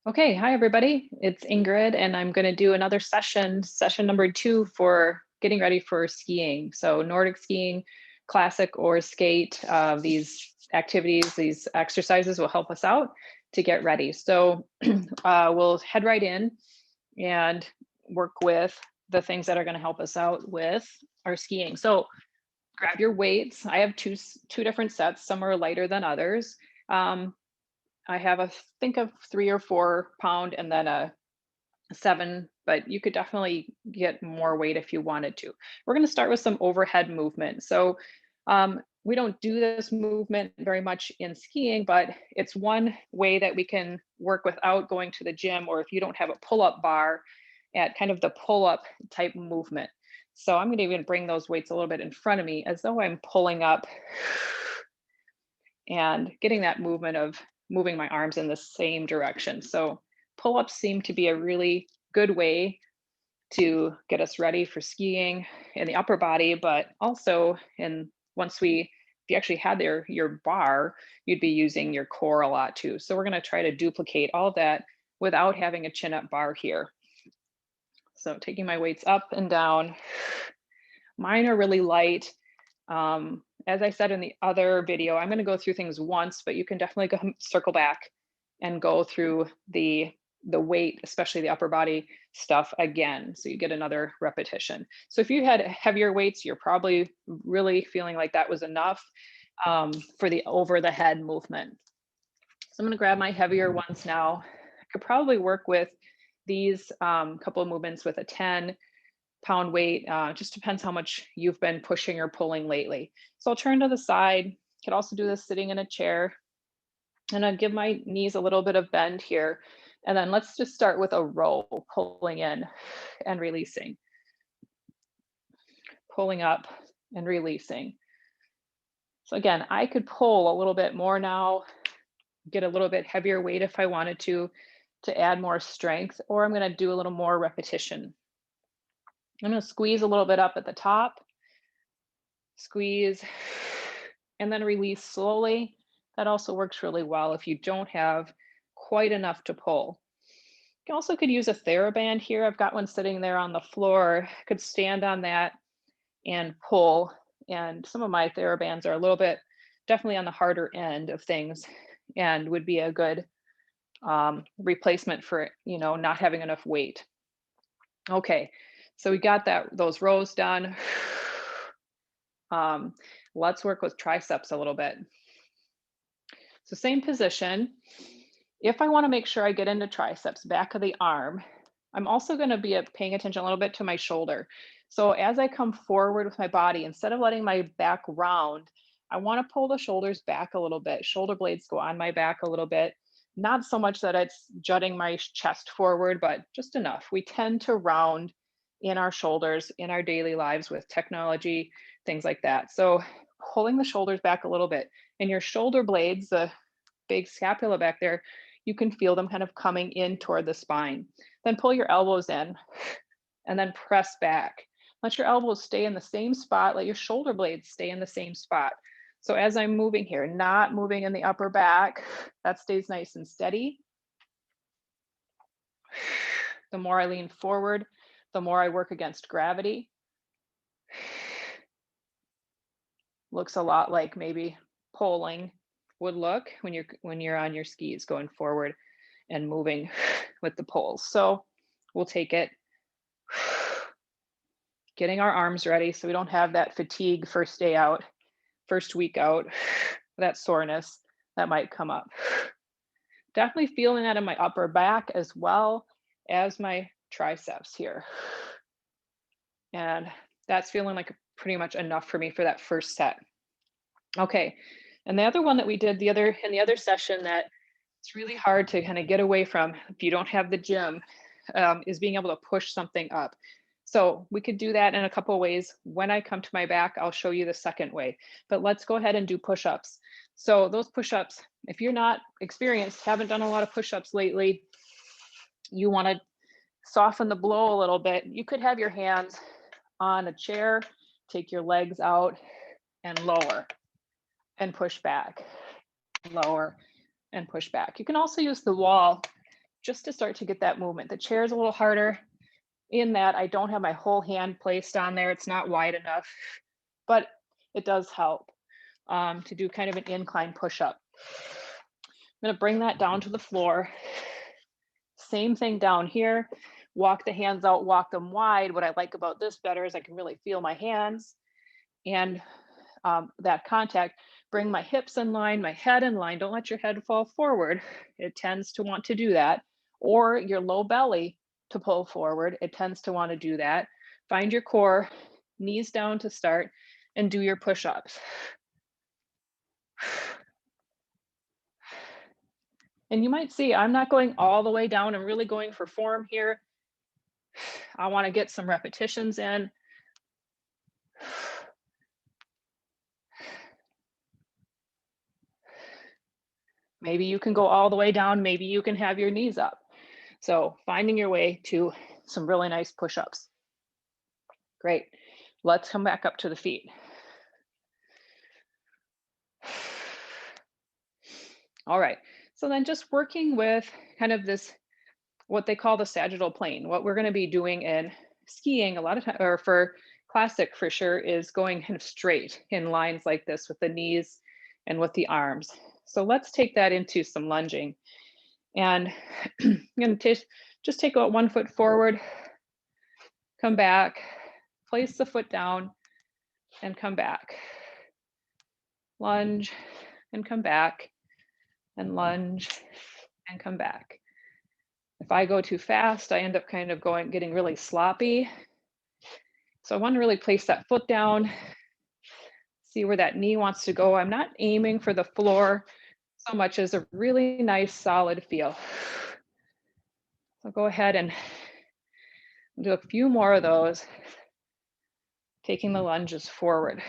Okay, hi everybody. It's Ingrid, and I'm going to do another session number 2 for getting ready for skiing. So Nordic skiing, classic or skate, these activities, these exercises will help us out to get ready. So we'll head right in and work with the things that are going to help us out with our skiing. So grab your weights. I have two different sets. Some are lighter than others. Um, I have think of 3 or 4 pound and then a 7, but you could definitely get more weight if you wanted to. We're going to start with some overhead movement. So we don't do this movement very much in skiing, but it's one way that we can work without going to the gym, or if you don't have a pull-up bar, at kind of the pull-up type movement. So I'm going to even bring those weights a little bit in front of me as though I'm pulling up and getting that movement of moving my arms in the same direction. So pull-ups seem to be a really good way to get us ready for skiing in the upper body, but also if you actually had your bar, you'd be using your core a lot too. So we're going to try to duplicate all of that without having a chin up bar here. So taking my weights up and down. Mine are really light. As I said in the other video, I'm going to go through things once, but you can definitely circle back and go through the weight, especially the upper body stuff again. So you get another repetition. So if you had heavier weights, you're probably really feeling like that was enough for the over the head movement. So I'm going to grab my heavier ones now. I could probably work with these couple of movements with a 10-pound weight. Just depends how much you've been pushing or pulling lately. So I'll turn to the side. Could also do this sitting in a chair. And I'll give my knees a little bit of bend here. And then let's just start with a row, pulling in and releasing. Pulling up and releasing. So again, I could pull a little bit more now, get a little bit heavier weight if I wanted to add more strength, or I'm going to do a little more repetition. I'm going to squeeze a little bit up at the top, squeeze, and then release slowly. That also works really well if you don't have quite enough to pull. You also could use a TheraBand here. I've got one sitting there on the floor. Could stand on that and pull. And some of my TheraBands are a little bit definitely on the harder end of things and would be a good replacement for not having enough weight. Okay, so we got those rows done. Let's work with triceps a little bit. So same position. If I want to make sure I get into triceps, back of the arm, I'm also going to be paying attention a little bit to my shoulder. So as I come forward with my body, instead of letting my back round, I want to pull the shoulders back a little bit. Shoulder blades go on my back a little bit. Not so much that it's jutting my chest forward, but just enough. We tend to round in our shoulders in our daily lives with technology, things like that. So pulling the shoulders back a little bit, and your shoulder blades, the big scapula back there, you can feel them kind of coming in toward the spine. Then pull your elbows in and then press back. Let your elbows stay in the same spot. Let your shoulder blades stay in the same spot. So as I'm moving here, not moving in the upper back, that stays nice and steady. The more I lean forward, the more I work against gravity. Looks a lot like maybe polling would look when you're on your skis going forward and moving with the poles. So we'll take it, getting our arms ready so we don't have that fatigue first week out, that soreness that might come up. Definitely feeling that in my upper back as well as my triceps here. And that's feeling like pretty much enough for me for that first set. Okay. And the other one that we did in the other session that it's really hard to kind of get away from if you don't have the gym is being able to push something up. So we could do that in a couple of ways. When I come to my back, I'll show you the second way, but let's go ahead and do push-ups. So those push-ups, if you're not experienced, haven't done a lot of push-ups lately, you want to soften the blow a little bit. You could have your hands on a chair, take your legs out and lower and push back, lower and push back. You can also use the wall just to start to get that movement. The chair is a little harder in that I don't have my whole hand placed on there. It's not wide enough, but it does help to do kind of an incline push-up. I'm gonna bring that down to the floor. Same thing down here. Walk the hands out, walk them wide. What I like about this better is I can really feel my hands and that contact. Bring my hips in line, my head in line. Don't let your head fall forward. It tends to want to do that. Or your low belly to pull forward. It tends to want to do that. Find your core, knees down to start, and do your push-ups. And you might see I'm not going all the way down. I'm really going for form here. I want to get some repetitions in. Maybe you can go all the way down. Maybe you can have your knees up. So finding your way to some really nice push-ups. Great. Let's come back up to the feet. All right. So then just working with kind of this, what they call the sagittal plane. What we're going to be doing in skiing a lot of time, or for classic for sure, is going kind of straight in lines like this with the knees and with the arms. So let's take that into some lunging. And I'm going to just take out 1 foot forward, come back, place the foot down, and come back. Lunge and come back, and lunge and come back. If I go too fast, I end up kind of getting really sloppy. So I want to really place that foot down, see where that knee wants to go. I'm not aiming for the floor so much as a really nice solid feel. So go ahead and do a few more of those, taking the lunges forward.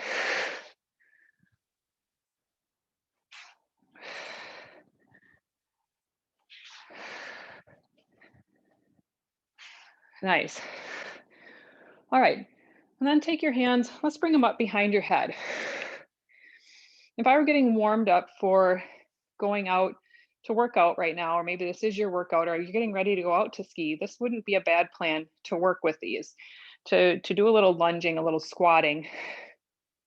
Nice. All right, and then take your hands, let's bring them up behind your head. If I were getting warmed up for going out to work out right now, or maybe this is your workout, or you're getting ready to go out to ski, this wouldn't be a bad plan to work with these, to do a little lunging, a little squatting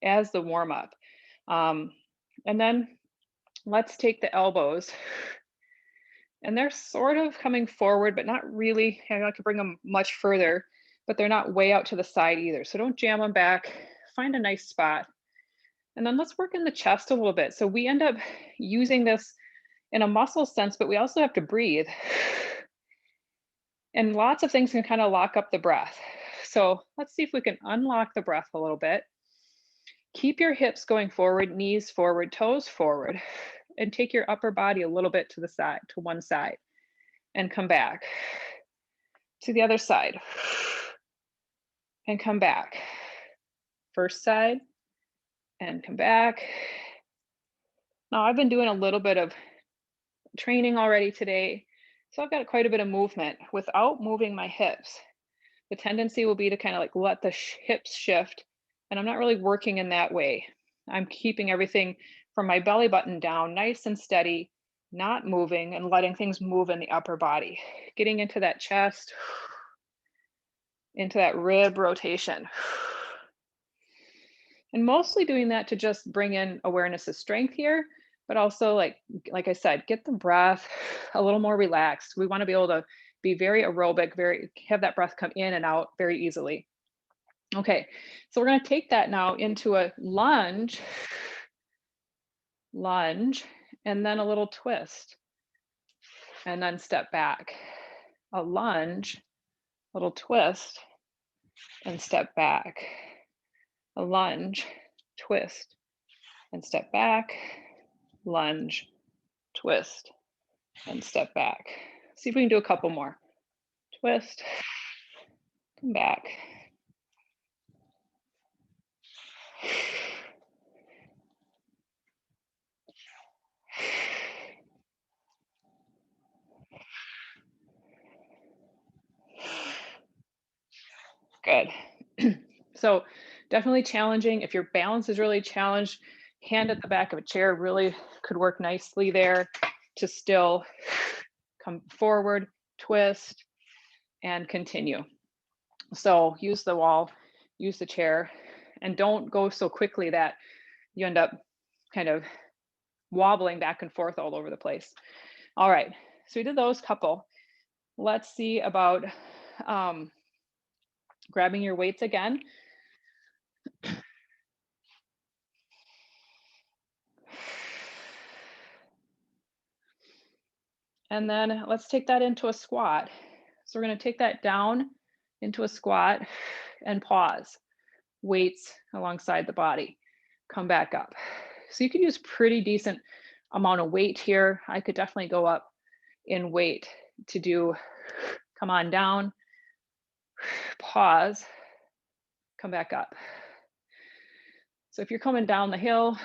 as the warm up. And then let's take the elbows, and they're sort of coming forward, but not really. I like to bring them much further, but they're not way out to the side either. So don't jam them back, find a nice spot. And then let's work in the chest a little bit. So we end up using this in a muscle sense, but we also have to breathe. And lots of things can kind of lock up the breath. So let's see if we can unlock the breath a little bit. Keep your hips going forward, knees forward, toes forward, and take your upper body a little bit to the side, to one side, and come back to the other side, and come back. First side, and come back. Now I've been doing a little bit of training already today, so I've got quite a bit of movement without moving my hips. The tendency will be to kind of like let the hips shift, and I'm not really working in that way. I'm keeping everything from my belly button down, nice and steady, not moving, and letting things move in the upper body, getting into that chest, into that rib rotation. And mostly doing that to just bring in awareness of strength here, but also like I said, get the breath a little more relaxed. We want to be able to be very aerobic, have that breath come in and out very easily. Okay, so we're going to take that now into a lunge, and then a little twist, and then step back. A lunge, little twist, and step back. A lunge, twist, and step back, lunge, twist, and step back. See if we can do a couple more. Twist, come back. Good. So definitely challenging. If your balance is really challenged, hand at the back of a chair really could work nicely there to still come forward twist, and continue. So use the wall, use the chair, and don't go so quickly that you end up kind of wobbling back and forth all over the place. All right, so we did those couple. Let's see about um, grabbing your weights again. And then let's take that into a squat. So we're going to take that down into a squat and pause. Weights alongside the body. Come back up. So you could use pretty decent amount of weight here. I could definitely go up in weight to do, come on down, pause, come back up. So if you're coming down the hill,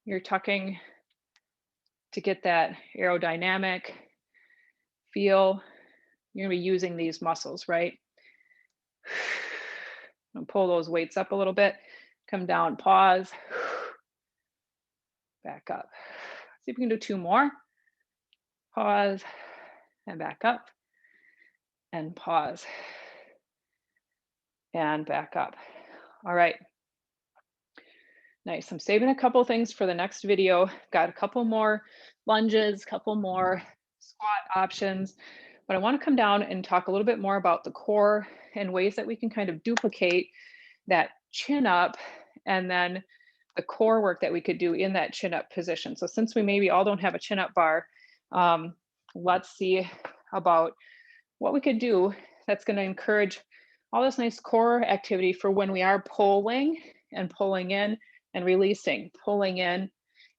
you're tucking to get that aerodynamic feel. You're gonna be using these muscles, right? And pull those weights up a little bit, come down, pause, back up. See if we can do two more. Pause and back up and pause and back up. All right. Nice. I'm saving a couple things for the next video. Got a couple more lunges, couple more squat options, but I want to come down and talk a little bit more about the core and ways that we can kind of duplicate that chin up and then the core work that we could do in that chin up position. So since we maybe all don't have a chin up bar, let's see about what we could do that's going to encourage all this nice core activity for when we are pulling and pulling in and releasing, pulling in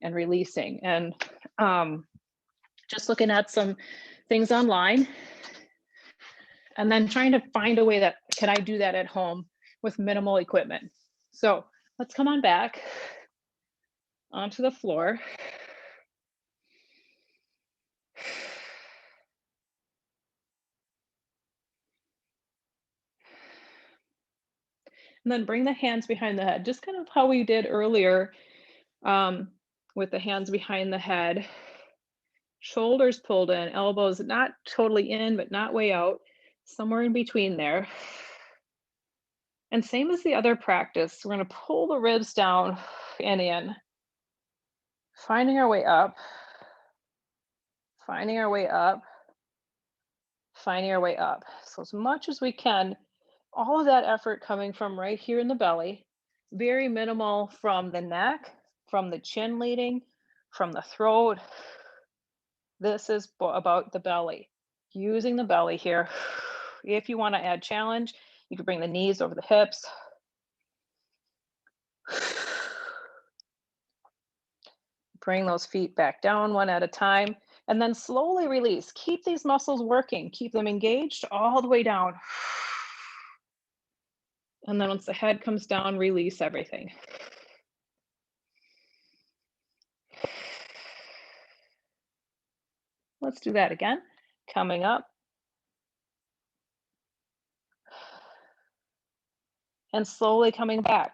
and releasing. And just looking at some things online and then trying to find a way that, can I do that at home with minimal equipment? So let's come on back onto the floor. And then bring the hands behind the head, just kind of how we did earlier with the hands behind the head. Shoulders pulled in, elbows not totally in, but not way out, somewhere in between there. And same as the other practice, we're going to pull the ribs down and in, finding our way up, finding our way up, finding our way up. So as much as we can, all of that effort coming from right here in the belly, very minimal from the neck, from the chin leading, from the throat. This is about the belly, using the belly here. If you want to add challenge, you can bring the knees over the hips. Bring those feet back down one at a time, and then slowly release. Keep these muscles working, keep them engaged all the way down. And then once the head comes down, release everything. Let's do that again. Coming up. And slowly coming back.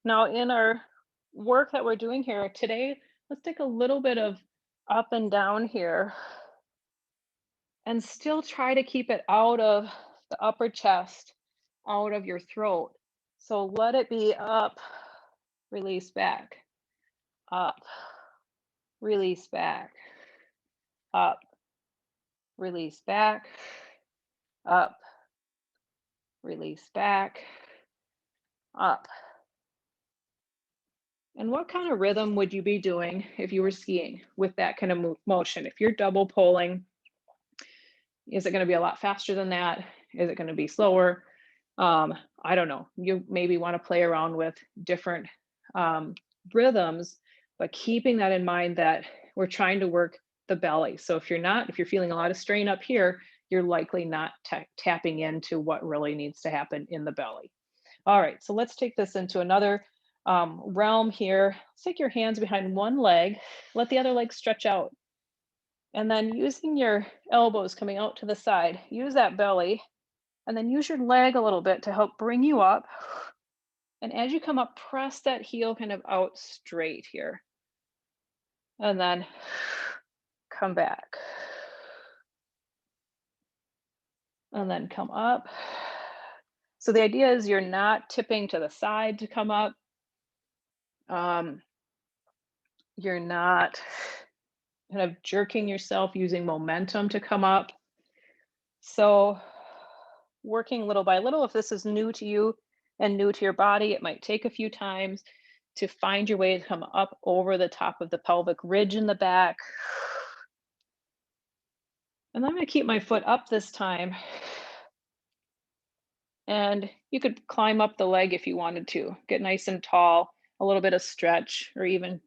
Now in our work that we're doing here today, let's take a little bit of up and down here and still try to keep it out of the upper chest, out of your throat. So let it be up, release back, up, release back, up, release back, up, release back, up. And what kind of rhythm would you be doing if you were skiing with that kind of motion? If you're double pulling, is it going to be a lot faster than that? Is it going to be slower? I don't know. You maybe want to play around with different rhythms, but keeping that in mind that we're trying to work the belly. So if you're feeling a lot of strain up here, you're likely not tapping into what really needs to happen in the belly. All right, so let's take this into another realm here. Let's take your hands behind one leg, let the other leg stretch out. And then using your elbows coming out to the side, use that belly, and then use your leg a little bit to help bring you up. And as you come up, press that heel kind of out straight here. And then come back. And then come up. So the idea is you're not tipping to the side to come up. Um, you're not kind of jerking yourself using momentum to come up. So working little by little, if this is new to you and new to your body, it might take a few times to find your way to come up over the top of the pelvic ridge in the back. And I'm going to keep my foot up this time. And you could climb up the leg if you wanted to. Get nice and tall, a little bit of stretch, or even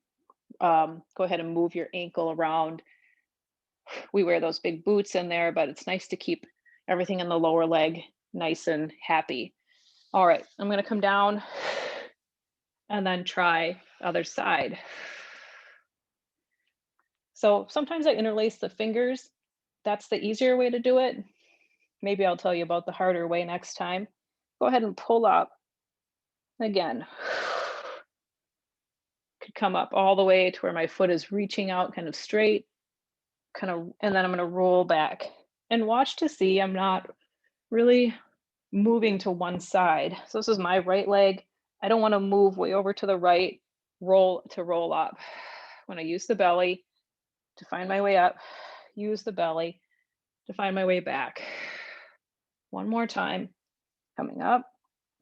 go ahead and move your ankle around. We wear those big boots in there, but it's nice to keep everything in the lower leg nice and happy. All right, I'm going to come down and then try other side. So sometimes I interlace the fingers. That's the easier way to do it. Maybe I'll tell you about the harder way next time. Go ahead and pull up again. Could come up all the way to where my foot is reaching out kind of straight, kind of, and then I'm going to roll back and watch to see I'm not really moving to one side. So this is my right leg. I don't want to move way over to the right, roll up. When I use the belly to find my way up, use the belly to find my way back. One more time, coming up.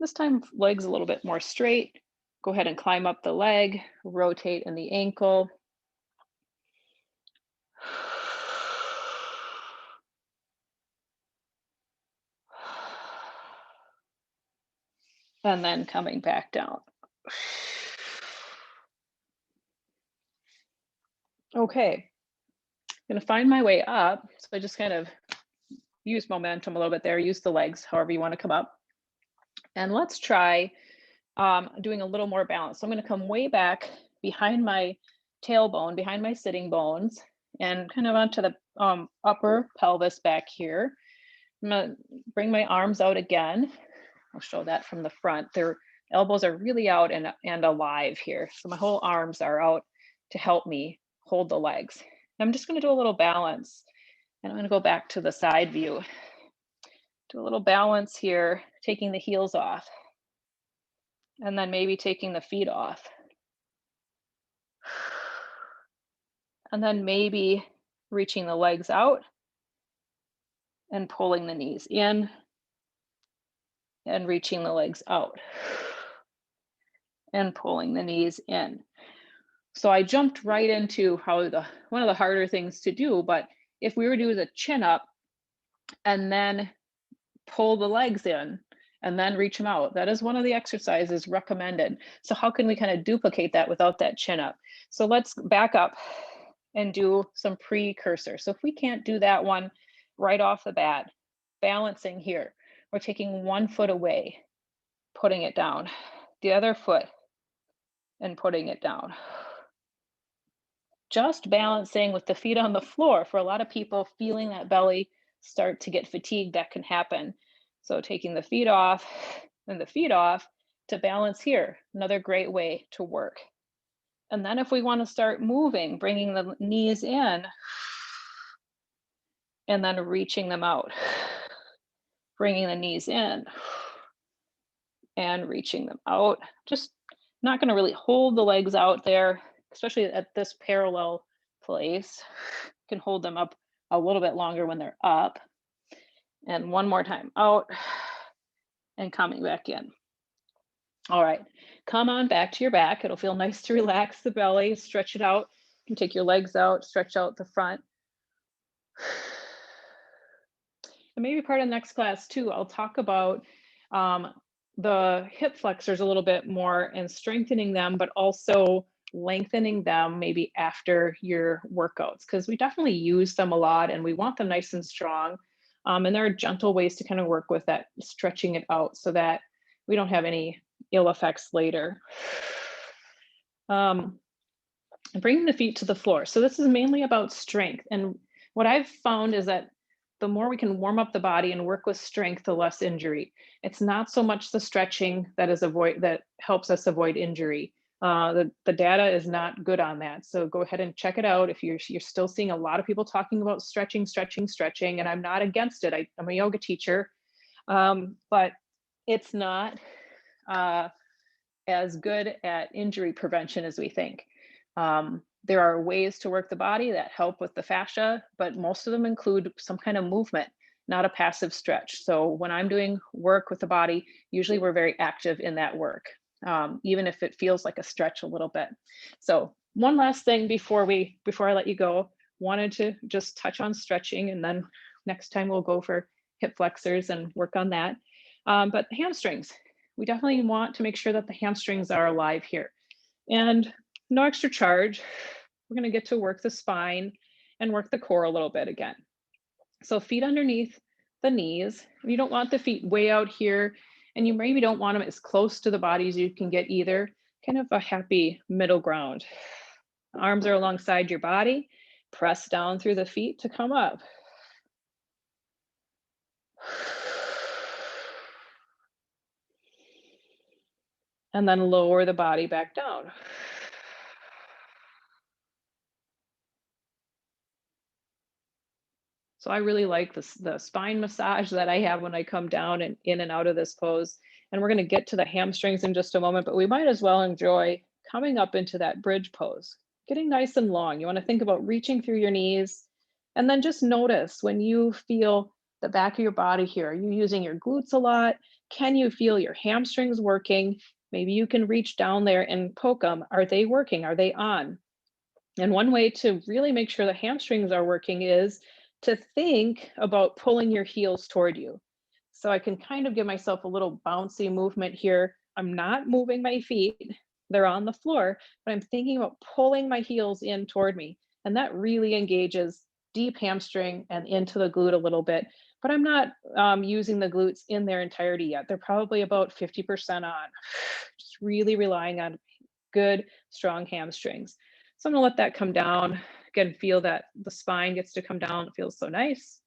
This time, legs a little bit more straight. Go ahead and climb up the leg, rotate in the ankle. And then coming back down. Okay, I'm gonna find my way up. So I just kind of use momentum a little bit there, use the legs, however you wanna come up. And let's try doing a little more balance. So I'm gonna come way back behind my tailbone, behind my sitting bones, and kind of onto the upper pelvis back here. I'm gonna bring my arms out again. I'll show that from the front. Their elbows are really out and alive here. So my whole arms are out to help me hold the legs. I'm just gonna do a little balance. And I'm gonna go back to the side view. Do a little balance here, taking the heels off. And then maybe taking the feet off. And then maybe reaching the legs out and pulling the knees in and reaching the legs out and pulling the knees in. So I jumped right into one of the harder things to do, but if we were to do the chin up and then pull the legs in and then reach them out, that is one of the exercises recommended. So how can we kind of duplicate that without that chin up? So let's back up and do some precursor. So if we can't do that one right off the bat, balancing here, we're taking one foot away, putting it down, the other foot, and putting it down. Just balancing with the feet on the floor. For a lot of people, feeling that belly start to get fatigued, that can happen. So taking the feet off and the feet off to balance here, another great way to work. And then if we want to start moving, bringing the knees in and then reaching them out, bringing the knees in and reaching them out. Just not going to really hold the legs out there, especially at this parallel place. Can hold them up a little bit longer when they're up. And one more time, out and coming back in. All right, come on back to your back. It'll feel nice to relax the belly, stretch it out. You can take your legs out, stretch out the front. And maybe part of the next class too, I'll talk about the hip flexors a little bit more and strengthening them, but also lengthening them maybe after your workouts, because we definitely use them a lot and we want them nice and strong. And there are gentle ways to kind of work with that, stretching it out so that we don't have any ill effects later. And bringing the feet to the floor. So this is mainly about strength. And what I've found is that the more we can warm up the body and work with strength, the less injury. It's not so much the stretching that helps us avoid injury. The data is not good on that. So go ahead and check it out. If you're still seeing a lot of people talking about stretching, stretching, stretching, and I'm not against it. I'm a yoga teacher, but it's not uh, as good at injury prevention as we think. There are ways to work the body that help with the fascia, but most of them include some kind of movement, not a passive stretch. So when I'm doing work with the body, usually we're very active in that work, even if it feels like a stretch a little bit. So one last thing before I let you go, wanted to just touch on stretching, and then next time we'll go for hip flexors and work on that. But hamstrings, we definitely want to make sure that the hamstrings are alive here. And no extra charge, we're going to get to work the spine and work the core a little bit again. So feet underneath the knees. You don't want the feet way out here, and you maybe don't want them as close to the body as you can get either. Kind of a happy middle ground. Arms are alongside your body. Press down through the feet to come up. And then lower the body back down. So I really like the spine massage that I have when I come down and in and out of this pose. And we're going to get to the hamstrings in just a moment, but we might as well enjoy coming up into that bridge pose, getting nice and long. You want to think about reaching through your knees, and then just notice when you feel the back of your body here. Are you using your glutes a lot? Can you feel your hamstrings working? Maybe you can reach down there and poke them. Are they working? Are they on? And one way to really make sure the hamstrings are working is to think about pulling your heels toward you. So I can kind of give myself a little bouncy movement here. I'm not moving my feet, they're on the floor, but I'm thinking about pulling my heels in toward me. And that really engages deep hamstring and into the glute a little bit. But I'm not using the glutes in their entirety yet. They're probably about 50% on. Just really relying on good, strong hamstrings. So I'm gonna let that come down. Again, feel that the spine gets to come down. It feels so nice.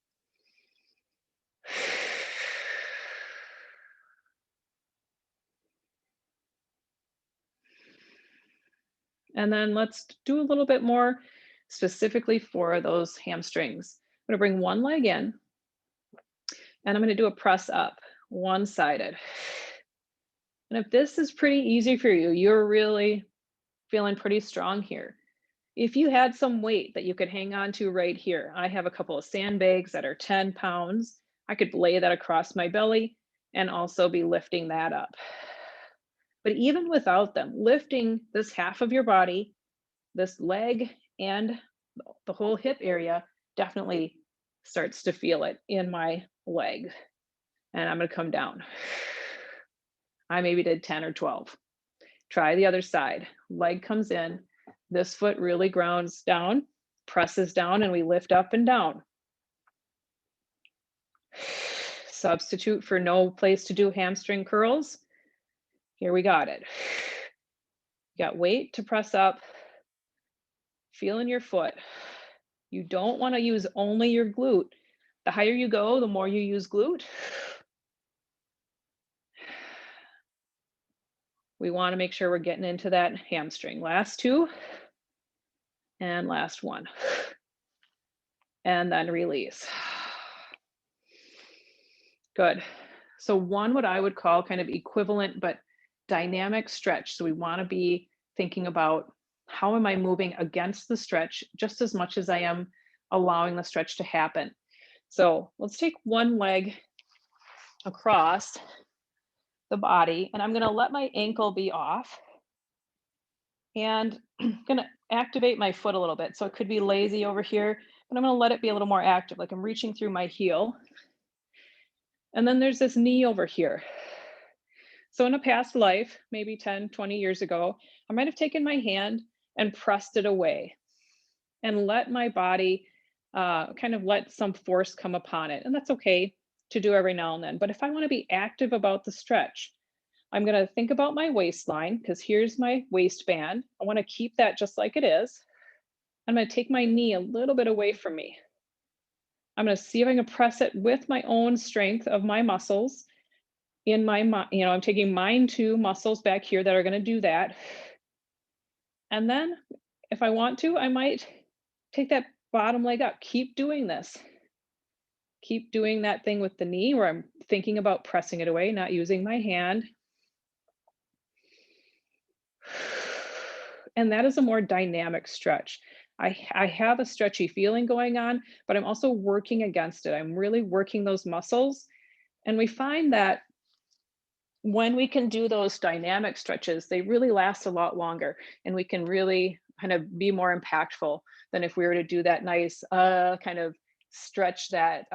And then let's do a little bit more specifically for those hamstrings. I'm gonna bring one leg in, and I'm gonna do a press up, one-sided. And if this is pretty easy for you, you're really feeling pretty strong here. If you had some weight that you could hang on to right here, I have a couple of sandbags that are 10 pounds. I could lay that across my belly and also be lifting that up. But even without them, lifting this half of your body, this leg and the whole hip area definitely starts to feel it in my leg. And I'm going to come down. I maybe did 10 or 12. Try the other side. Leg comes in. This foot really grounds down, presses down, and we lift up and down. Substitute for no place to do hamstring curls. Here we got it. You got weight to press up. Feel in your foot. You don't want to use only your glute. The higher you go, the more you use glute. We want to make sure we're getting into that hamstring. Last two. And last one. And then release. Good. So one, what I would call kind of equivalent but dynamic stretch. So we want to be thinking about how am I moving against the stretch just as much as I am allowing the stretch to happen. So let's take one leg across the body, and I'm going to let my ankle be off. And I'm going to activate my foot a little bit. So it could be lazy over here, but I'm going to let it be a little more active, like I'm reaching through my heel. And then there's this knee over here. So in a past life, maybe 10, 20 years ago, I might have taken my hand and pressed it away and let my body kind of let some force come upon it. And that's okay to do every now and then. But if I want to be active about the stretch, I'm going to think about my waistline, because here's my waistband. I want to keep that just like it is. I'm going to take my knee a little bit away from me. I'm gonna see if I can press it with my own strength of my muscles in my mind. You know, I'm taking mine two muscles back here that are gonna do that. And then if I want to, I might take that bottom leg up. Keep doing this. Keep doing that thing with the knee where I'm thinking about pressing it away, not using my hand. And that is a more dynamic stretch. I have a stretchy feeling going on, but I'm also working against it. I'm really working those muscles. And we find that when we can do those dynamic stretches, they really last a lot longer and we can really kind of be more impactful than if we were to do that nice kind of stretch that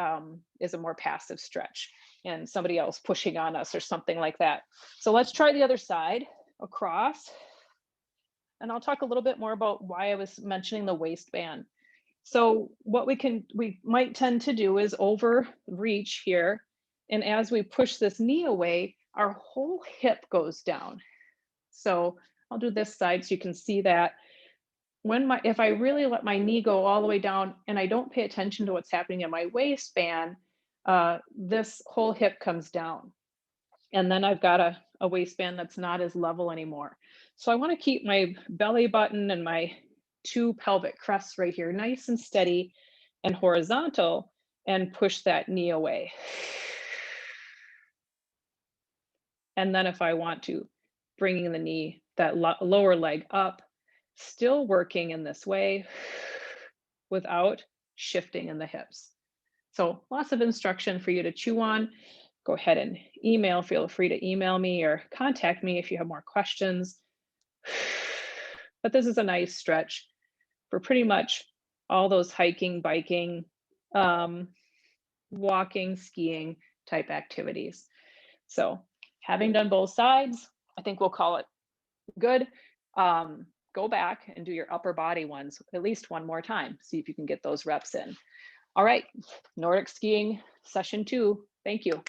is a more passive stretch and somebody else pushing on us or something like that. So let's try the other side across. And I'll talk a little bit more about why I was mentioning the waistband. So what we might tend to do is overreach here. And as we push this knee away, our whole hip goes down. So I'll do this side so you can see that. If I really let my knee go all the way down and I don't pay attention to what's happening in my waistband, this whole hip comes down. And then I've got a waistband that's not as level anymore. So I want to keep my belly button and my two pelvic crests right here nice and steady and horizontal and push that knee away. And then if I want to, bringing the knee, that lower leg up, still working in this way without shifting in the hips. So lots of instruction for you to chew on. Go ahead and feel free to email me or contact me if you have more questions. But this is a nice stretch for pretty much all those hiking, biking, um, walking, skiing type activities. So having done both sides, I think we'll call it good. Go back and do your upper body ones at least one more time. See if you can get those reps in. All right, Nordic skiing session 2. Thank you.